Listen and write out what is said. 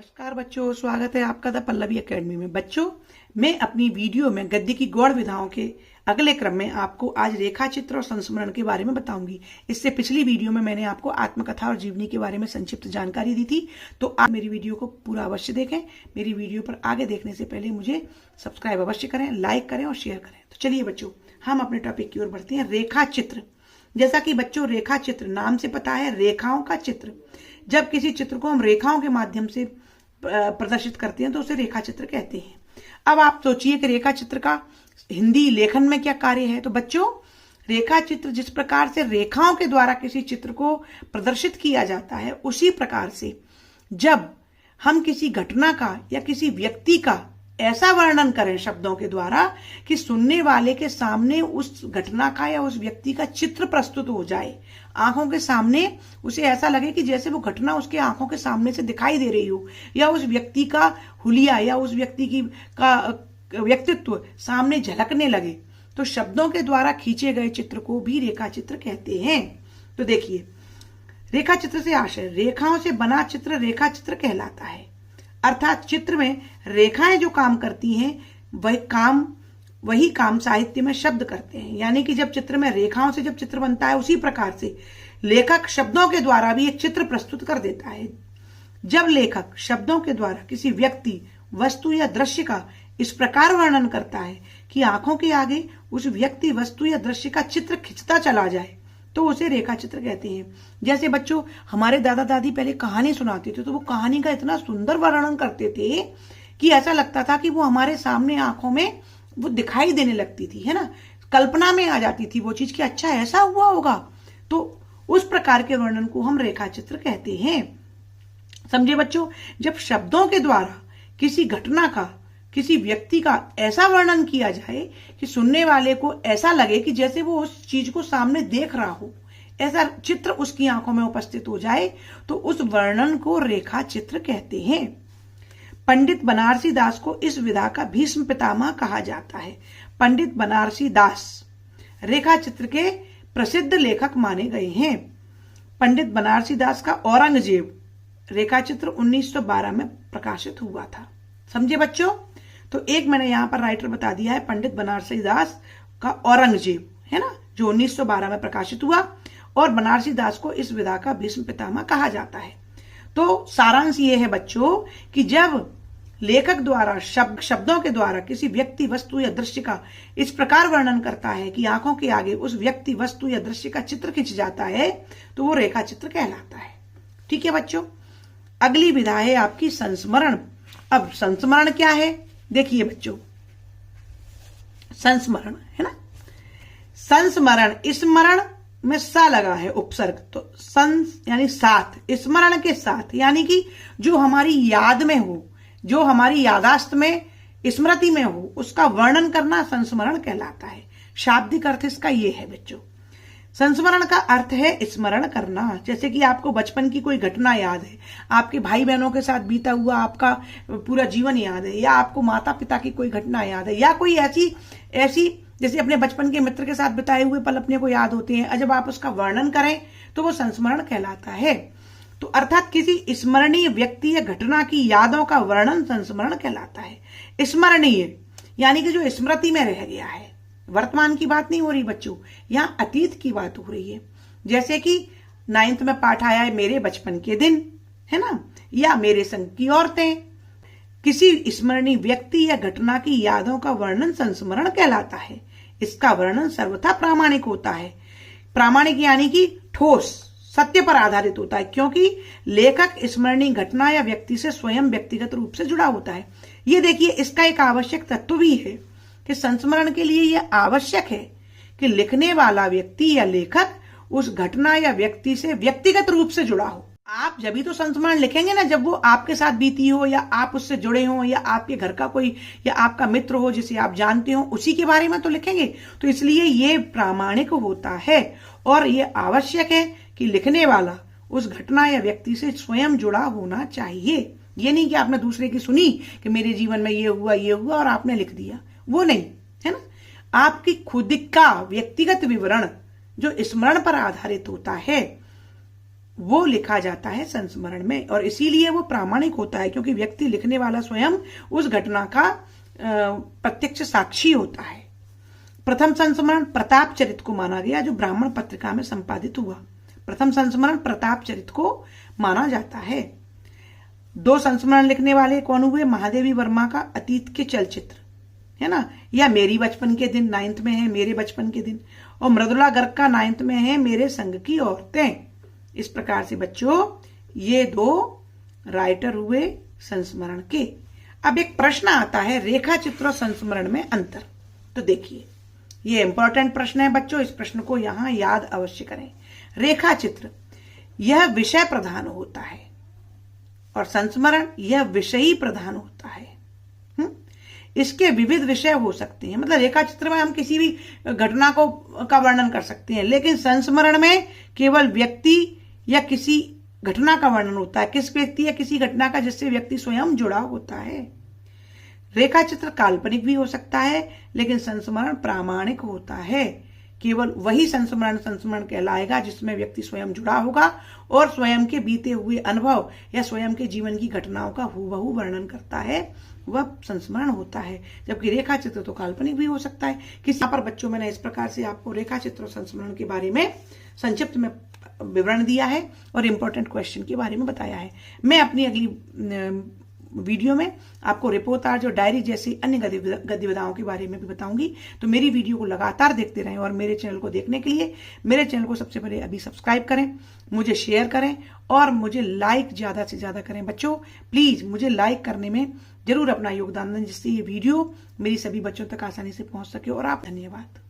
नमस्कार बच्चों, स्वागत है आपका द पल्लवी एकेडमी में। बच्चों, मैं अपनी वीडियो में गद्य की गौड़ विधाओं के अगले क्रम में आपको आज रेखा चित्र और संस्मरण के बारे में बताऊंगी। इससे पिछली वीडियो में मैंने आपको आत्मकथा और जीवनी के बारे में संक्षिप्त जानकारी दी थी, तो आप मेरी वीडियो को पूरा अवश्य देखें। मेरी वीडियो पर आगे देखने से पहले मुझे सब्सक्राइब अवश्य करें, लाइक करें और शेयर करें। तो चलिए बच्चों, हम अपने टॉपिक की ओर बढ़ते हैं। रेखा चित्र। जैसा कि बच्चों रेखा चित्र नाम से पता है, रेखाओं का चित्र। जब किसी चित्र को हम रेखाओं के माध्यम से प्रदर्शित करते हैं तो उसे रेखा चित्र कहते हैं। अब आप सोचिए कि रेखा चित्र का हिंदी लेखन में क्या कार्य है। तो बच्चों, रेखा चित्र जिस प्रकार से रेखाओं के द्वारा किसी चित्र को प्रदर्शित किया जाता है, उसी प्रकार से जब हम किसी घटना का या किसी व्यक्ति का ऐसा वर्णन करें शब्दों के द्वारा कि सुनने वाले के सामने उस घटना का या उस व्यक्ति का चित्र प्रस्तुत हो जाए, आंखों के सामने उसे ऐसा लगे कि जैसे वो घटना उसके आंखों के सामने से दिखाई दे रही हो, या उस व्यक्ति का हुलिया या उस व्यक्ति का व्यक्तित्व सामने झलकने लगे, तो शब्दों के द्वारा खींचे गए चित्र को भी रेखा चित्र कहते हैं। तो देखिए, रेखा चित्र से आशय, रेखाओं से बना चित्र रेखा चित्र कहलाता है। अर्थात चित्र में रेखाएं जो काम करती हैं वही काम साहित्य में शब्द करते हैं। यानी कि जब चित्र में रेखाओं से जब चित्र बनता है, उसी प्रकार से लेखक शब्दों के द्वारा भी एक चित्र प्रस्तुत कर देता है। जब लेखक शब्दों के द्वारा किसी व्यक्ति, वस्तु या दृश्य का इस प्रकार वर्णन करता है कि आंखों के आगे उस व्यक्ति, वस्तु या दृश्य का चित्र खिंचता चला जाए, तो उसे रेखा चित्र कहते हैं। जैसे बच्चों, हमारे दादा दादी पहले कहानी सुनाते थे, तो वो कहानी का इतना सुंदर वर्णन करते थे कि ऐसा लगता था कि वो हमारे सामने आंखों में वो दिखाई देने लगती थी, है ना। कल्पना में आ जाती थी वो चीज कि अच्छा ऐसा हुआ होगा। तो उस प्रकार के वर्णन को हम रेखा चित्र कहते हैं। समझे बच्चों, जब शब्दों के द्वारा किसी घटना का, किसी व्यक्ति का ऐसा वर्णन किया जाए कि सुनने वाले को ऐसा लगे कि जैसे वो उस चीज को सामने देख रहा हो, ऐसा चित्र उसकी आंखों में उपस्थित हो जाए, तो उस वर्णन को रेखा चित्र कहते हैं। पंडित बनारसी दास को इस विधा का भीष्म पितामह कहा जाता है। पंडित बनारसी दास रेखा चित्र के प्रसिद्ध लेखक माने गए हैं। पंडित बनारसी दास का औरंगजेब रेखा चित्र 1912 में प्रकाशित हुआ था। समझे बच्चों। तो एक मैंने यहां पर राइटर बता दिया है, पंडित बनारसी दास का औरंगजेब, है ना, जो 1912 में प्रकाशित हुआ, और बनारसी दास को इस विधा का भीष्म पितामह कहा जाता है। तो सारांश ये है बच्चों कि जब लेखक द्वारा शब्दों के द्वारा किसी व्यक्ति, वस्तु या दृश्य का इस प्रकार वर्णन करता है कि आंखों के आगे उस व्यक्ति, वस्तु या दृश्य का चित्र खिंच जाता है, तो वो रेखा चित्र कहलाता है। ठीक है बच्चों। अगली विधा है आपकी संस्मरण। अब संस्मरण क्या है, देखिए बच्चों, संस्मरण, है ना। संस्मरण, स्मरण में सा लगा है उपसर्ग, तो संस यानी साथ, स्मरण के साथ, यानी कि जो हमारी याद में हो, जो हमारी यादाश्त में, स्मृति में हो, उसका वर्णन करना संस्मरण कहलाता है। शाब्दिक अर्थ इसका ये है बच्चों। संस्मरण का अर्थ है स्मरण करना। जैसे कि आपको बचपन की कोई घटना याद है, आपके भाई बहनों के साथ बीता हुआ आपका पूरा जीवन याद है, या आपको माता पिता की कोई घटना याद है, या कोई ऐसी जैसे अपने बचपन के मित्र के साथ बिताए हुए पल अपने को याद होते हैं, जब आप उसका वर्णन करें तो वो संस्मरण कहलाता है। तो अर्थात किसी स्मरणीय व्यक्ति या घटना की यादों का वर्णन संस्मरण कहलाता है। स्मरणीय यानी कि जो स्मृति में रह गया है। वर्तमान की बात नहीं हो रही बच्चों, यहाँ अतीत की बात हो रही है। जैसे कि 9th में पाठ आया है, मेरे बचपन के दिन, है ना, या मेरे संग की औरतें। किसी स्मरणीय व्यक्ति या घटना की यादों का वर्णन संस्मरण कहलाता है। इसका वर्णन सर्वथा प्रामाणिक होता है। प्रामाणिक यानी कि ठोस, सत्य पर आधारित होता है, क्योंकि लेखक स्मरणीय घटना या व्यक्ति से स्वयं व्यक्तिगत रूप से जुड़ा होता है। ये देखिए, इसका एक आवश्यक तत्व भी है कि संस्मरण के लिए यह आवश्यक है कि लिखने वाला व्यक्ति या लेखक उस घटना या व्यक्ति से व्यक्तिगत रूप से जुड़ा हो। आप जब भी तो संस्मरण लिखेंगे ना, जब वो आपके साथ बीती हो, या आप उससे जुड़े हो, या आपके घर का कोई या आपका मित्र हो जिसे आप जानते हो, उसी के बारे में तो लिखेंगे। तो इसलिए ये प्रामाणिक होता है और ये आवश्यक है कि लिखने वाला उस घटना या व्यक्ति से स्वयं जुड़ा होना चाहिए। ये नहीं कि आपने दूसरे की सुनी कि मेरे जीवन में ये हुआ और आपने लिख दिया, वो नहीं, है ना। आपकी खुद का व्यक्तिगत विवरण जो स्मरण पर आधारित होता है, वो लिखा जाता है संस्मरण में, और इसीलिए वो प्रामाणिक होता है क्योंकि व्यक्ति लिखने वाला स्वयं उस घटना का प्रत्यक्ष साक्षी होता है। प्रथम संस्मरण प्रताप चरित को माना गया जो ब्राह्मण पत्रिका में संपादित हुआ। प्रथम संस्मरण प्रताप चरित को माना जाता है। 2 संस्मरण लिखने वाले कौन हुए? महादेवी वर्मा का अतीत के चलचित्र, है ना, या मेरी बचपन के दिन 9th में है मेरे बचपन के दिन, और मृदुला गर्ग का 9th में है मेरे संग की औरतें। इस प्रकार से बच्चों ये 2 राइटर हुए संस्मरण के। अब एक प्रश्न आता है रेखा चित्र और संस्मरण में अंतर। तो देखिए ये इंपॉर्टेंट प्रश्न है बच्चों, इस प्रश्न को यहां याद अवश्य करें। रेखा चित्र यह विषय प्रधान होता है और संस्मरण यह विषयी प्रधान होता है। इसके विविध विषय हो सकते हैं, मतलब रेखा चित्र में हम किसी भी घटना का वर्णन कर सकते हैं, लेकिन संस्मरण में केवल व्यक्ति या किसी घटना का वर्णन होता है, किस व्यक्ति या किसी घटना का जिससे व्यक्ति स्वयं जुड़ा होता है। रेखा चित्र काल्पनिक भी हो सकता है लेकिन संस्मरण प्रामाणिक होता है। केवल वही संस्मरण कहलाएगा जिसमें व्यक्ति स्वयं जुड़ा होगा और स्वयं के बीते हुए अनुभव या स्वयं के जीवन की घटनाओं का हूबहू वर्णन करता है, वह संस्मरण होता है। जबकि रेखा चित्र तो काल्पनिक भी हो सकता है। किसी पर बच्चों मैंने इस प्रकार से आपको रेखा चित्र और संस्मरण के बारे में संक्षिप्त में विवरण दिया है और इंपॉर्टेंट क्वेश्चन के बारे में बताया है। मैं अपनी अगली वीडियो में आपको रिपोर्टाज और डायरी जैसी अन्य गतिविधियों के बारे में भी बताऊंगी। तो मेरी वीडियो को लगातार देखते रहें और मेरे चैनल को देखने के लिए मेरे चैनल को सबसे पहले अभी सब्सक्राइब करें, मुझे शेयर करें और मुझे लाइक ज्यादा से ज्यादा करें। बच्चों प्लीज मुझे लाइक करने में जरूर अपना योगदान दें जिससे ये वीडियो मेरी सभी बच्चों तक आसानी से पहुंच सके। और आप धन्यवाद।